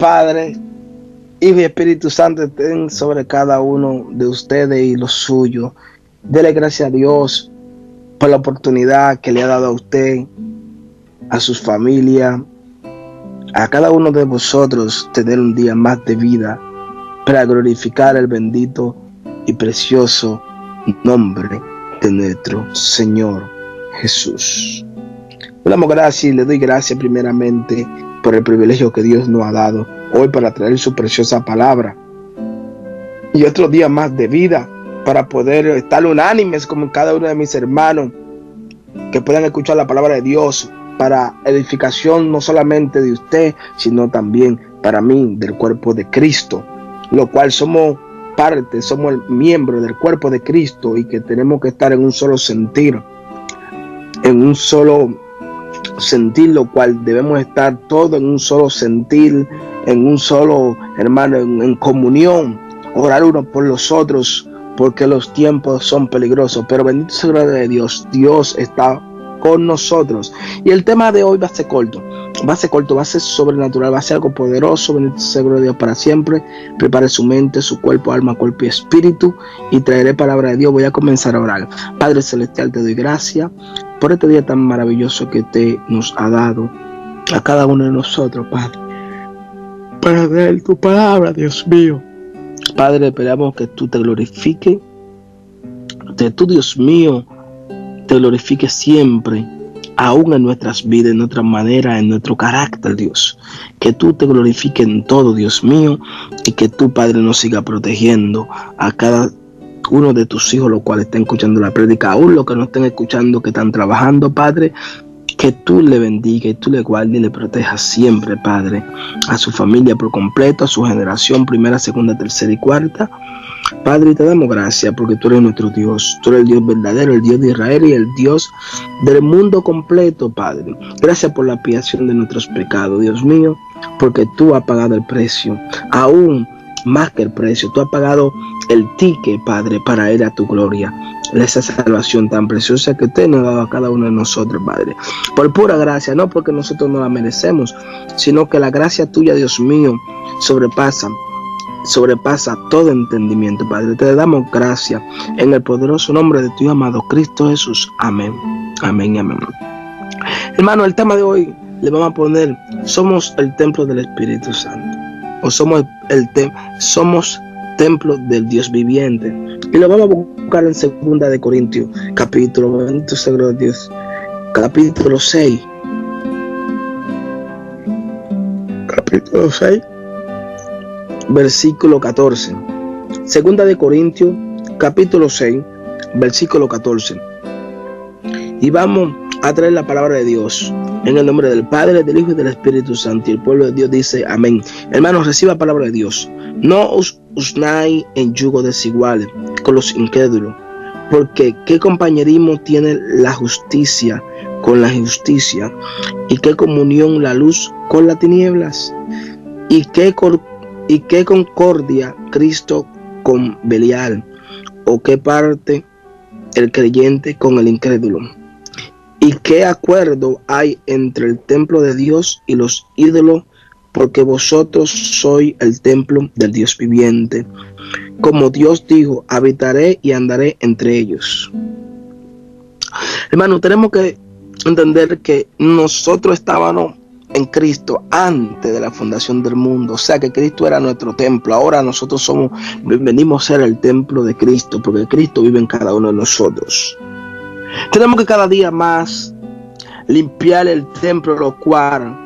Padre, Hijo y Espíritu Santo estén sobre cada uno de ustedes y los suyos. Dele gracias a Dios por la oportunidad que le ha dado a usted, a sus familias, a cada uno de vosotros, tener un día más de vida para glorificar el bendito y precioso nombre de nuestro Señor Jesús. Le damos gracias y le doy gracias primeramente por el privilegio que Dios nos ha dado hoy para traer su preciosa palabra y otro día más de vida para poder estar unánimes como cada uno de mis hermanos que puedan escuchar la palabra de Dios para edificación no solamente de usted, sino también para mí, del cuerpo de Cristo, lo cual somos parte, somos el miembro del cuerpo de Cristo y que tenemos que estar en un solo sentir, lo cual debemos estar todos en un solo sentir, en un solo, hermano, en comunión, orar unos por los otros, porque los tiempos son peligrosos, pero bendito sea el nombre de Dios. Dios está con nosotros. Y el tema de hoy va a ser corto, va a ser sobrenatural, va a ser algo poderoso. Bendito sea el nombre de Dios para siempre. Prepare su mente, su cuerpo, alma, cuerpo y espíritu, y traeré palabra de Dios. Voy a comenzar a orar. Padre Celestial, te doy gracias por este día tan maravilloso que te nos ha dado a cada uno de nosotros, Padre, para leer tu palabra, Dios mío. Padre, esperamos que tú te glorifiques, que tú, Dios mío, te glorifiques siempre, aún en nuestras vidas, en nuestra manera, en nuestro carácter, Dios. Que tú te glorifiques en todo, Dios mío, y que tú, Padre, nos siga protegiendo a cada uno de tus hijos, los cuales estén escuchando la prédica, aún los que no estén escuchando, que están trabajando, Padre, que tú le bendiga y tú le guardes y le protejas siempre, Padre, a su familia por completo, a su generación, primera, segunda, tercera y cuarta. Padre, te damos gracias porque tú eres nuestro Dios, tú eres el Dios verdadero, el Dios de Israel y el Dios del mundo completo, Padre. Gracias por la expiación de nuestros pecados, Dios mío, porque tú has pagado el precio, aún más que el precio, tú has pagado el ticket, Padre, para ir a tu gloria. Esa salvación tan preciosa que usted nos ha dado a cada uno de nosotros, Padre, por pura gracia, no porque nosotros no la merecemos, sino que la gracia tuya, Dios mío, sobrepasa todo entendimiento, Padre. Te damos gracias en el poderoso nombre de tu amado Cristo Jesús. Amén, amén y amén. Hermano, el tema de hoy le vamos a poner: somos el templo del Espíritu Santo, o somos templo del Dios viviente. Y lo vamos a buscar en 2 de Corintios, capítulo 6. Capítulo 6, versículo 14. 2 de Corintios, capítulo 6, versículo 14. Y vamos a traer la palabra de Dios en el nombre del Padre, del Hijo y del Espíritu Santo. Y el pueblo de Dios dice amén. Hermanos, reciba palabra de Dios. No os unáis en yugo desiguales con los incrédulos, porque ¿qué compañerismo tiene la justicia con la injusticia? ¿Y qué comunión la luz con las tinieblas? ¿Y qué concordia Cristo con Belial? ¿O qué parte el creyente con el incrédulo? ¿Y qué acuerdo hay entre el templo de Dios y los ídolos? Porque vosotros sois el templo del Dios viviente. Como Dios dijo, habitaré y andaré entre ellos. Hermano, tenemos que entender que nosotros estábamos en Cristo antes de la fundación del mundo. O sea que Cristo era nuestro templo. Ahora nosotros venimos a ser el templo de Cristo, porque Cristo vive en cada uno de nosotros. Tenemos que cada día más limpiar el templo, lo cual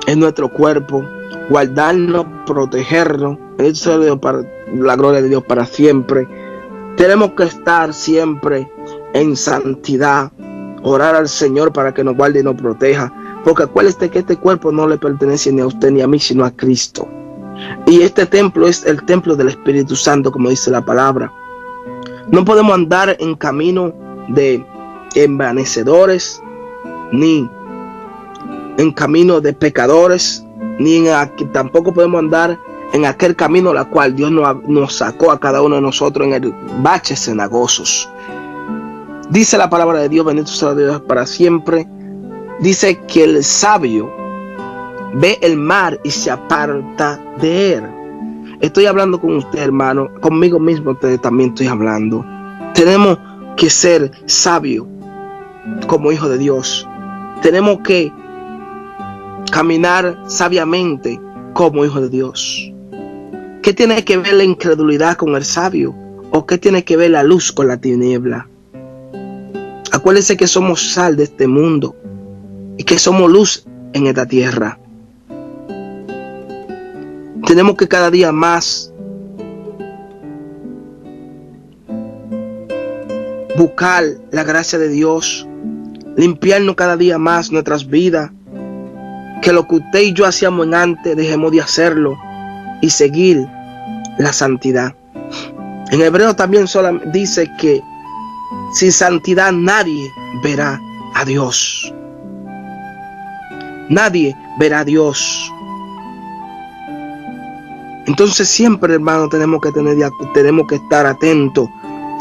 es nuestro cuerpo, guardarnos, protegernos. Eso es para la gloria de Dios para siempre. Tenemos que estar siempre en santidad, orar al Señor para que nos guarde y nos proteja, porque acuérdate que este cuerpo no le pertenece ni a usted ni a mí, sino a Cristo. Y este templo es el templo del Espíritu Santo, como dice la palabra. No podemos andar en camino de envanecedores, ni en camino de pecadores, tampoco podemos andar en aquel camino la cual Dios nos sacó a cada uno de nosotros en el bache cenagosos. Dice la palabra de Dios, bendito sea Dios para siempre. Dice que el sabio ve el mar y se aparta de él. Estoy hablando con usted, hermano, conmigo mismo también estoy hablando. Tenemos que ser sabios como hijos de Dios. Tenemos que caminar sabiamente como hijos de Dios. ¿Qué tiene que ver la incredulidad con el sabio? ¿O qué tiene que ver la luz con la tiniebla? Acuérdense que somos sal de este mundo y que somos luz en esta tierra. Tenemos que cada día más buscar la gracia de Dios, limpiarnos cada día más nuestras vidas, que lo que usted y yo hacíamos en antes, dejemos de hacerlo y seguir la santidad. En Hebreo también solo dice que sin santidad nadie verá a Dios. Nadie verá a Dios. Entonces siempre, hermano, tenemos que estar atentos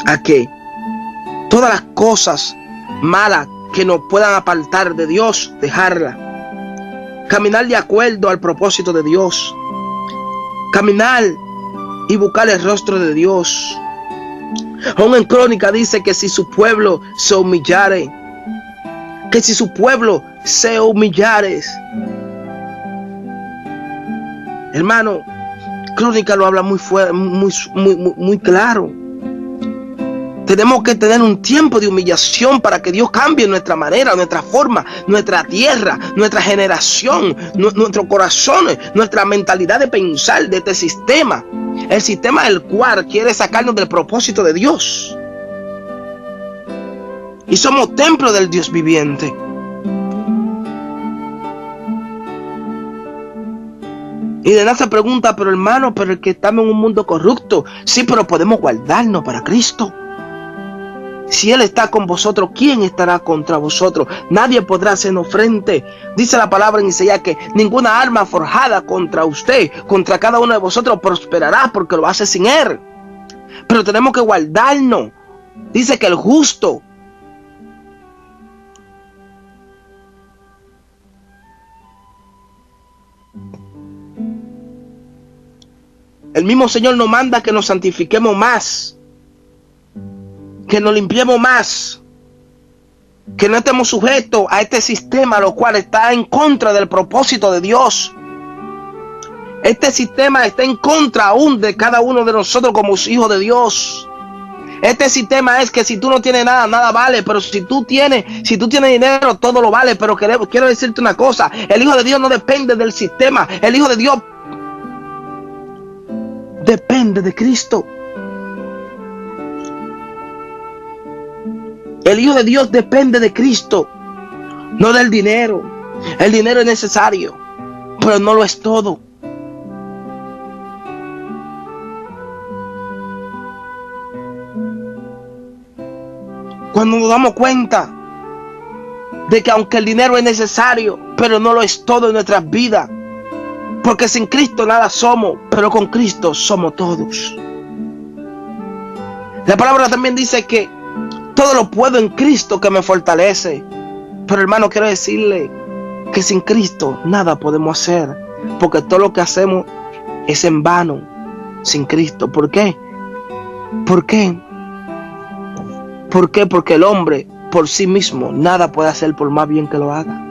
a que todas las cosas malas que nos puedan apartar de Dios, dejarlas. Caminar de acuerdo al propósito de Dios. Caminar y buscar el rostro de Dios. Aún en Crónica dice que si su pueblo se humillare, que si su pueblo se humillare. Hermano, Crónica lo habla muy claro. Tenemos que tener un tiempo de humillación para que Dios cambie nuestra manera, nuestra forma, nuestra tierra, nuestra generación, nuestros corazones, nuestra mentalidad de pensar de este sistema. El sistema del cual quiere sacarnos del propósito de Dios. Y somos templo del Dios viviente. Y de nada se pregunta, pero hermano, pero es que estamos en un mundo corrupto. Sí, pero podemos guardarnos para Cristo. Si Él está con vosotros, ¿quién estará contra vosotros? Nadie podrá hacernos frente. Dice la palabra en Isaías que ninguna arma forjada contra usted, contra cada uno de vosotros prosperará, porque lo hace sin Él. Pero tenemos que guardarnos. Dice que el justo el mismo Señor nos manda que nos santifiquemos más, que nos limpiemos más, que no estemos sujetos a este sistema, lo cual está en contra del propósito de Dios. Este sistema está en contra aún de cada uno de nosotros como hijos de Dios. Este sistema es que si tú no tienes nada, nada vale, pero si tú tienes dinero, todo lo vale. Pero quiero decirte una cosa, el Hijo de Dios no depende del sistema, el Hijo de Dios depende de Cristo. El Hijo de Dios depende de Cristo, no del dinero. El dinero es necesario, pero no lo es todo. Cuando nos damos cuenta de que aunque el dinero es necesario, pero no lo es todo en nuestras vidas, porque sin Cristo nada somos, pero con Cristo somos todos. La palabra también dice que todo lo puedo en Cristo que me fortalece. Pero hermano, quiero decirle que sin Cristo nada podemos hacer, porque todo lo que hacemos es en vano sin Cristo. ¿Por qué? ¿Por qué? ¿Por qué? Porque el hombre por sí mismo nada puede hacer por más bien que lo haga.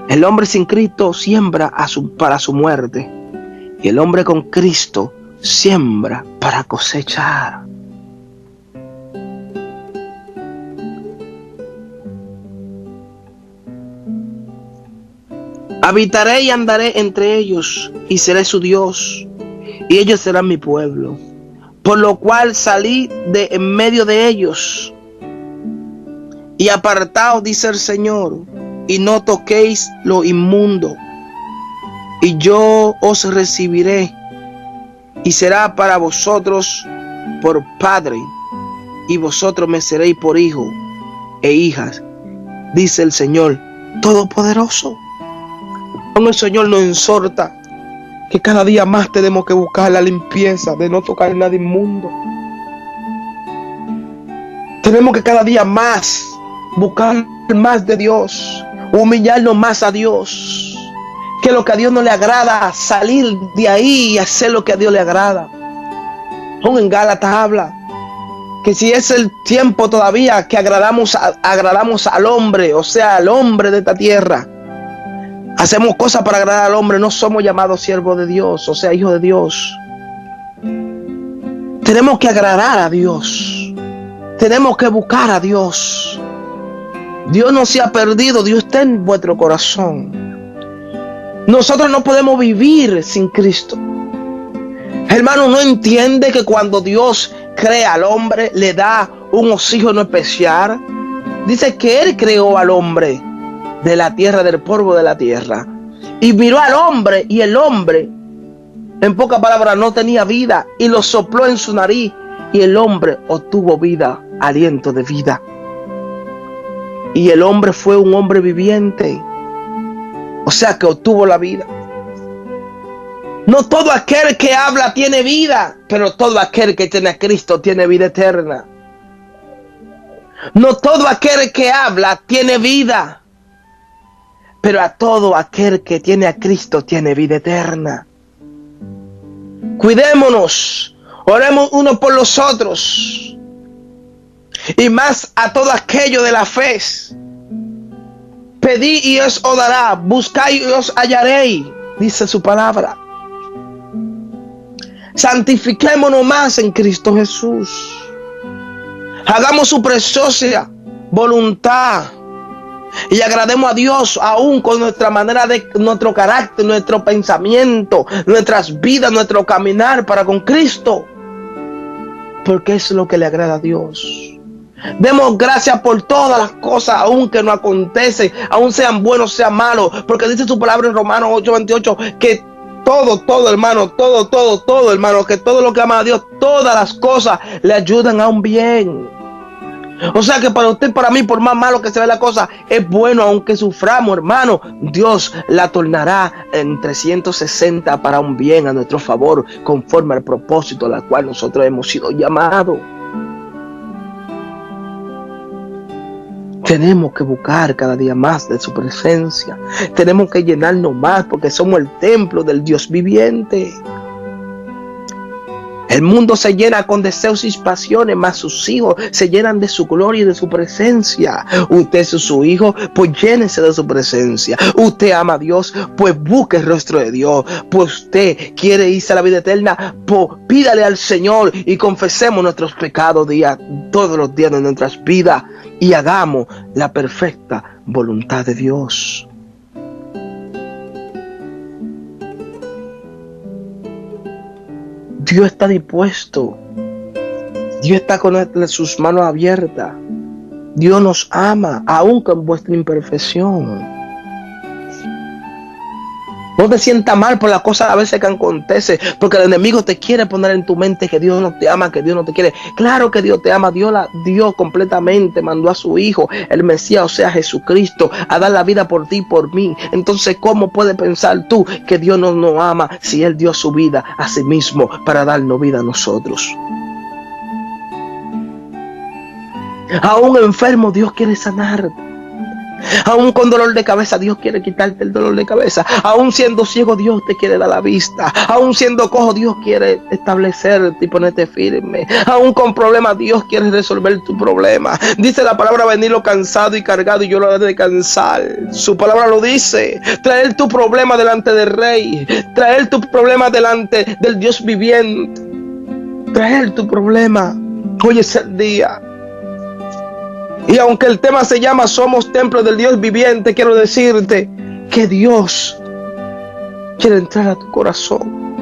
El hombre sin Cristo siembra para su muerte, y el hombre con Cristo siembra para cosechar. Habitaré y andaré entre ellos, y seré su Dios, y ellos serán mi pueblo. Por lo cual salí de en medio de ellos, y apartaos, dice el Señor, y no toquéis lo inmundo, y yo os recibiré, y será para vosotros por padre, y vosotros me seréis por hijo e hijas, dice el Señor Todopoderoso. El Señor nos exhorta que cada día más tenemos que buscar la limpieza de no tocar nada inmundo. Tenemos que cada día más buscar más de Dios, humillarnos más a Dios, que lo que a Dios no le agrada, salir de ahí y hacer lo que a Dios le agrada. Aún en Gálatas habla que si es el tiempo todavía que agradamos al hombre, o sea, al hombre de esta tierra, hacemos cosas para agradar al hombre, no somos llamados siervos de Dios, o sea, hijos de Dios. Tenemos que agradar a Dios, tenemos que buscar a Dios. Dios no se ha perdido, Dios está en vuestro corazón. Nosotros no podemos vivir sin Cristo. Hermano, ¿no entiende que cuando Dios crea al hombre, le da un oxígeno especial? Dice que Él creó al hombre de la tierra, del polvo de la tierra, y miró al hombre, y el hombre, en pocas palabras, no tenía vida, y lo sopló en su nariz, y el hombre obtuvo vida, aliento de vida. Y el hombre fue un hombre viviente, o sea que obtuvo la vida. No todo aquel que habla tiene vida, pero todo aquel que tiene a Cristo tiene vida eterna. No todo aquel que habla tiene vida, pero a todo aquel que tiene a Cristo tiene vida eterna. Cuidémonos, oremos unos por los otros, y más a todo aquello de la fe. Pedid y os dará, buscad y os hallaréis, dice su palabra. Santifiquémonos más en Cristo Jesús. Hagamos su preciosa voluntad y agrademos a Dios aún con nuestra manera de, nuestro carácter, nuestro pensamiento, nuestras vidas, nuestro caminar para con Cristo, porque es lo que le agrada a Dios. Demos gracias por todas las cosas, aun que no acontecen, aun sean buenos, sean malos, porque dice su palabra en Romanos 8:28 que todo hermano, todo hermano, que todo lo que ama a Dios, todas las cosas le ayudan a un bien. O sea que para usted, para mí, por más malo que se vea la cosa, es bueno aunque suframos, hermano. Dios la tornará en 360 para un bien a nuestro favor, conforme al propósito al cual nosotros hemos sido llamados. Tenemos que buscar cada día más de su presencia. Tenemos que llenarnos más porque somos el templo del Dios viviente. El mundo se llena con deseos y pasiones, mas sus hijos se llenan de su gloria y de su presencia. Usted es su hijo, pues llénese de su presencia. Usted ama a Dios, pues busque el rostro de Dios. Pues usted quiere irse a la vida eterna, pues pídale al Señor y confesemos nuestros pecados todos los días de nuestras vidas y hagamos la perfecta voluntad de Dios. Dios está dispuesto. Dios está con sus manos abiertas. Dios nos ama, aun con vuestra imperfección. No te sientas mal por las cosas a veces que acontecen, porque el enemigo te quiere poner en tu mente que Dios no te ama, que Dios no te quiere. Claro que Dios te ama. Dios completamente mandó a su Hijo, el Mesías, o sea, Jesucristo, a dar la vida por ti y por mí. Entonces, ¿cómo puedes pensar tú que Dios no nos ama si Él dio su vida a sí mismo para darnos vida a nosotros? A un enfermo Dios quiere sanarte. Aún con dolor de cabeza Dios quiere quitarte el dolor de cabeza. Aún siendo ciego Dios te quiere dar la vista. Aún siendo cojo Dios quiere establecerte y ponerte firme. Aún con problemas Dios quiere resolver tu problema. Dice la palabra: venirlo cansado y cargado y yo lo haré descansar. Su palabra lo dice. Traer tu problema delante del Rey. Traer tu problema delante del Dios viviente. Traer tu problema. Hoy es el día. Y aunque el tema se llama Somos Templo del Dios Viviente, quiero decirte que Dios quiere entrar a tu corazón.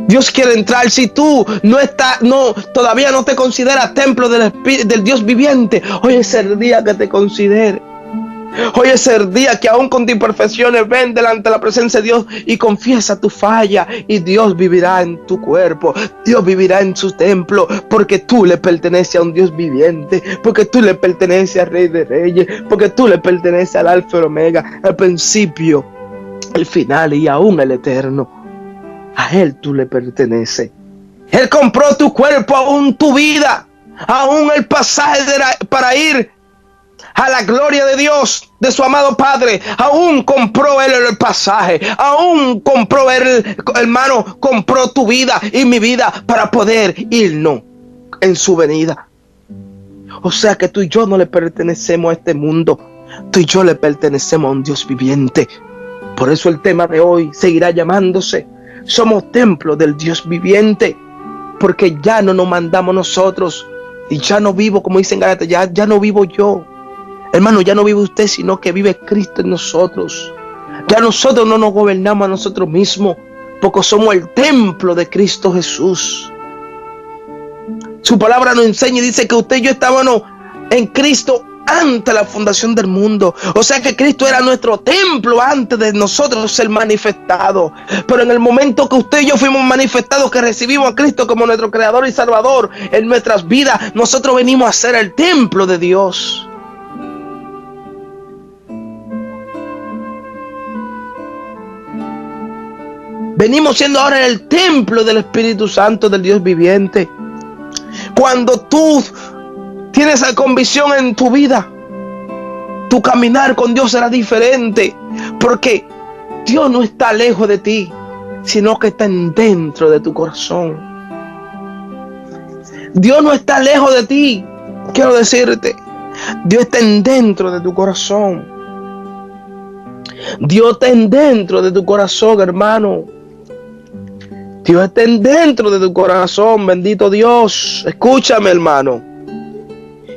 Dios quiere entrar. Si tú todavía no te consideras templo del Dios viviente, hoy es el día que te considere. Hoy es el día que aún con tus imperfecciones ven delante de la presencia de Dios y confiesa tu falla, y Dios vivirá en tu cuerpo. Dios vivirá en su templo, porque tú le perteneces a un Dios viviente, porque tú le perteneces al Rey de Reyes, porque tú le perteneces al Alfa y Omega, al principio, el final y aún el eterno. A Él tú le perteneces. Él compró tu cuerpo, aún tu vida, aún el pasaje para ir a la gloria de Dios, de su amado Padre. Aún compró Él el pasaje, aún compró Él, hermano, compró tu vida y mi vida para poder irnos en su venida. O sea que tú y yo no le pertenecemos a este mundo, tú y yo le pertenecemos a un Dios viviente. Por eso el tema de hoy seguirá llamándose: somos templo del Dios viviente, porque ya no nos mandamos nosotros, y ya no vivo, como dicen Gálatas, ya no vivo yo. Hermano, ya no vive usted, sino que vive Cristo en nosotros. Ya nosotros no nos gobernamos a nosotros mismos, porque somos el templo de Cristo Jesús. Su palabra nos enseña y dice que usted y yo estábamos en Cristo antes de la fundación del mundo. O sea que Cristo era nuestro templo antes de nosotros ser manifestados. Pero en el momento que usted y yo fuimos manifestados, que recibimos a Cristo como nuestro Creador y Salvador en nuestras vidas, nosotros venimos a ser el templo de Dios. Venimos siendo ahora el templo del Espíritu Santo, del Dios viviente. Cuando tú tienes esa convicción en tu vida, tu caminar con Dios será diferente, porque Dios no está lejos de ti, sino que está dentro de tu corazón. Dios no está lejos de ti, quiero decirte. Dios está dentro de tu corazón. Dios está dentro de tu corazón, hermano. Dios está dentro de tu corazón, bendito Dios. Escúchame, hermano.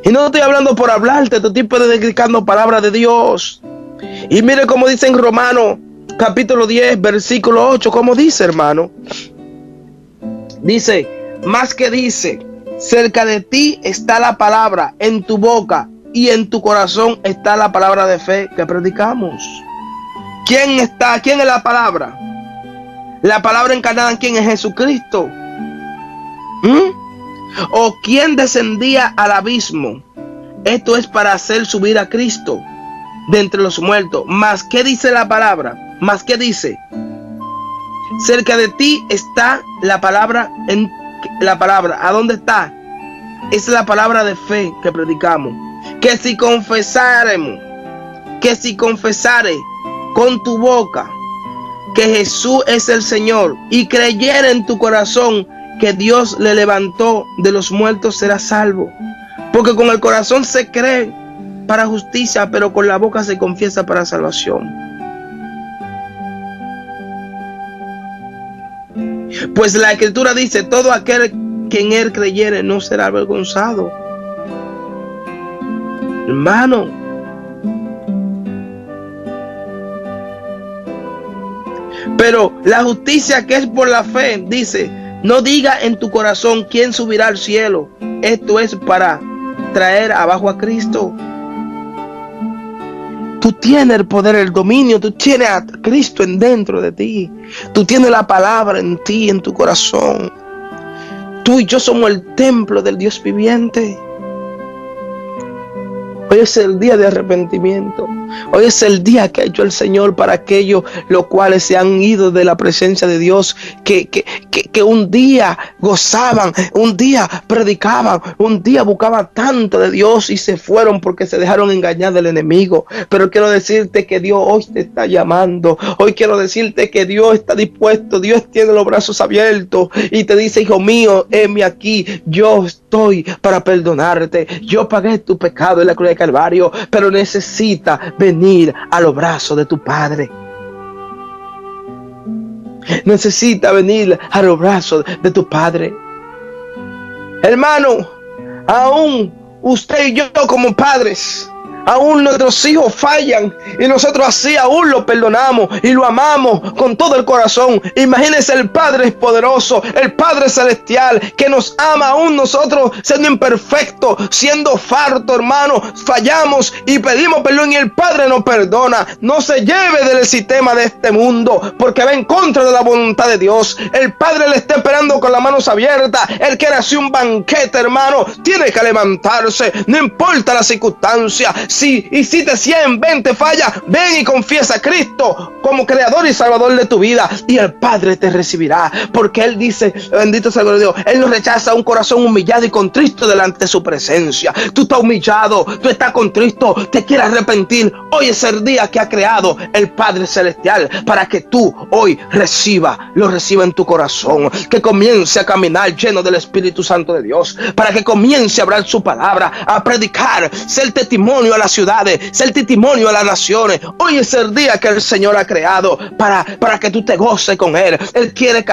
Y no estoy hablando por hablarte, te estoy predicando palabra de Dios. Y mire cómo dice en Romanos capítulo 10, versículo 8, ¿cómo dice, hermano? Dice, más que dice, cerca de ti está la palabra, en tu boca y en tu corazón está la palabra de fe que predicamos. ¿Quién es la palabra? La palabra encarnada en quién es Jesucristo. ¿O quién descendía al abismo? Esto es para hacer subir a Cristo de entre los muertos. Más ¿qué dice la palabra? Más ¿qué dice? Cerca de ti está la palabra. La palabra, ¿a dónde está? Es la palabra de fe que predicamos. Que si confesare con tu boca que Jesús es el Señor y creyere en tu corazón que Dios le levantó de los muertos, serás salvo. Porque con el corazón se cree para justicia, pero con la boca se confiesa para salvación. Pues la Escritura dice, todo aquel que en él creyere no será avergonzado. Hermano, pero la justicia que es por la fe, dice, no diga en tu corazón quién subirá al cielo. Esto es para traer abajo a Cristo. Tú tienes el poder, el dominio, tú tienes a Cristo dentro de ti. Tú tienes la palabra en ti, en tu corazón. Tú y yo somos el templo del Dios viviente. Hoy es el día de arrepentimiento. Hoy es el día que ha hecho el Señor para aquellos los cuales se han ido de la presencia de Dios, que un día gozaban, un día predicaban, un día buscaban tanto de Dios y se fueron porque se dejaron engañar del enemigo. Pero quiero decirte que Dios hoy te está llamando. Hoy quiero decirte que Dios está dispuesto. Dios tiene los brazos abiertos y te dice, hijo mío, heme aquí. Yo estoy para perdonarte. Yo pagué tu pecado en la cruz de Calvario, pero necesitas venir a los brazos de tu Padre. Necesita venir a los brazos de tu Padre. Hermano, aún usted y yo como padres, aún nuestros hijos fallan y nosotros así aún lo perdonamos y lo amamos con todo el corazón. Imagínense, el Padre poderoso, el Padre celestial que nos ama aún nosotros siendo imperfectos, siendo fartos, hermano. Fallamos y pedimos perdón y el Padre nos perdona. No se lleve del sistema de este mundo porque va en contra de la voluntad de Dios. El Padre le está esperando con las manos abiertas. Él quiere hacer un banquete, hermano. Tiene que levantarse, no importa la circunstancia. Si hiciste 100, 20 fallas, ven y confiesa a Cristo como creador y salvador de tu vida, y el Padre te recibirá, porque Él dice, bendito sea el Dios, Él no rechaza un corazón humillado y contrito delante de su presencia. Tú estás humillado, tú estás contristo, te quieres arrepentir. Hoy es el día que ha creado el Padre Celestial para que tú hoy lo reciba en tu corazón, que comience a caminar lleno del Espíritu Santo de Dios, para que comience a hablar su palabra, a predicar, ser testimonio a las ciudades, ser testimonio a las naciones. Hoy es el día que el Señor ha creado para que tú te goces con Él. Él quiere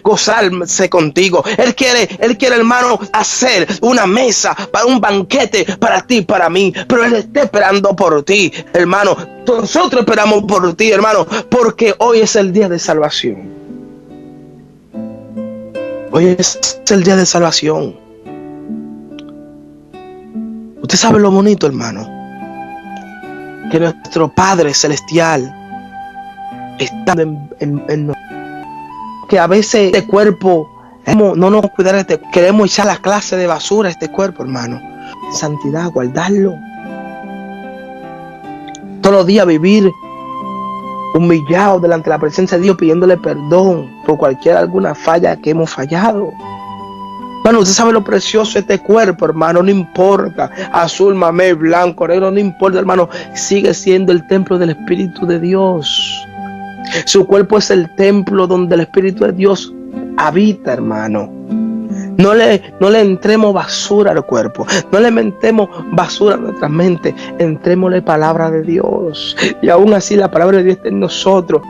gozarse contigo. Él quiere, hermano, hacer una mesa para un banquete para ti, para mí. Pero Él está esperando por ti, hermano. Nosotros esperamos por ti, hermano, porque hoy es el día de salvación. Hoy es el día de salvación. Usted sabe lo bonito, hermano, que nuestro Padre Celestial está en nosotros. Que a veces este cuerpo no nos cuidar, queremos echar la clase de basura a este cuerpo, hermano. Santidad, guardarlo. Todos los días vivir humillado delante de la presencia de Dios, pidiéndole perdón por alguna falla que hemos fallado. Bueno, usted sabe lo precioso de este cuerpo, hermano. No importa, azul, mamé, blanco, negro, no importa, hermano. Sigue siendo el templo del Espíritu de Dios. Su cuerpo es el templo donde el Espíritu de Dios habita, hermano. No le entremos basura al cuerpo. No le metemos basura a nuestra mente. Entrémosle palabra de Dios. Y aún así la palabra de Dios está en nosotros.